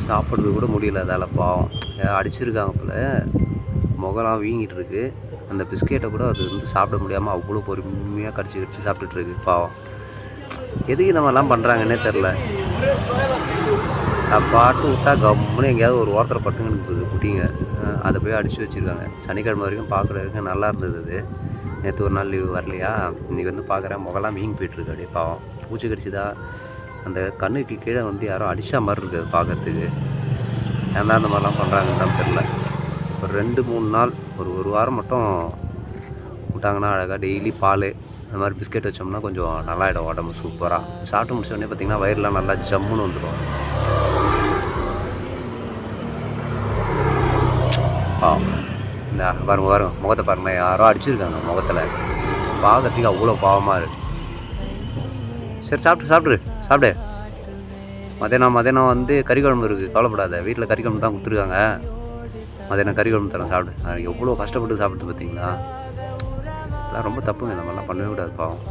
சாப்பிட்றது கூட முடியல அதால் பாவம். அடிச்சிருக்காங்க போல், முகலாம் வீங்கிட்டு இருக்கு. அந்த பிஸ்கெட்டை கூட அது சாப்பிட முடியாமல் அவ்வளோ பொறுமையாக கடிச்சு சாப்பிட்டுட்ருக்கு பாவம். எதுக்கு இந்த மாதிரிலாம் பண்ணுறாங்கன்னே தெரில. பாட்டு விட்டா கம்முன்னு எங்கேயாவது ஒரு ஓரத்தில் படுத்துங்கன்னு இருக்குது குட்டிங்க. அதை போய் அடித்து வச்சுருக்காங்க. சனிக்கிழமை வரைக்கும் பார்க்குற வரைக்கும் நல்லா இருந்தது. அது நேற்று ஒரு நாள் லீவு வரலையா, இன்றைக்கி பார்க்குறேன் முகலாம் வீங்கி போயிட்டுருக்கு. அப்படியே பாவம் பூச்சி கடிச்சுதா அந்த கண்ணுக்கு கீழே யாரோ அடித்தா மாதிரி இருக்குது அது பார்க்கறதுக்கு. ஏன்னா அந்த மாதிரிலாம் பண்ணுறாங்கன்னு தான் தெரில. ஒரு 2-3 நாள் ஒரு வாரம் மட்டும் விட்டாங்கன்னா அழகாக டெய்லி பால் இந்த மாதிரி பிஸ்கெட் வச்சோம்னா கொஞ்சம் நல்லாயிடும் உடம்பு சூப்பராக. சாப்பிட்டு முடிச்சோடனே பார்த்திங்கன்னா வயிறுலாம் நல்லா ஜம்முன்னு வந்துடும். இந்த பாருங்க முகத்தை பாருங்கள், யாரோ அடிச்சிருக்காங்க முகத்தில். பார்க்கறதுக்கு அவ்வளோ பாவமாக இருக்குது. சரி சாப்பிடு. மதியானம் கறிக்குழம்பு இருக்குது, கவலைப்படாத. வீட்டில் கறிக்குழம்பு தான் கொடுத்துருக்காங்க. மதியானம் கறிக்குழம்பு தரேன், சாப்பிடு. எவ்வளோ கஷ்டப்பட்டு சாப்பிட்டு பார்த்தீங்களா? அதெல்லாம் ரொம்ப தப்புங்க, இந்த மாதிரிலாம் பண்ணவே கூடாது பாவம்.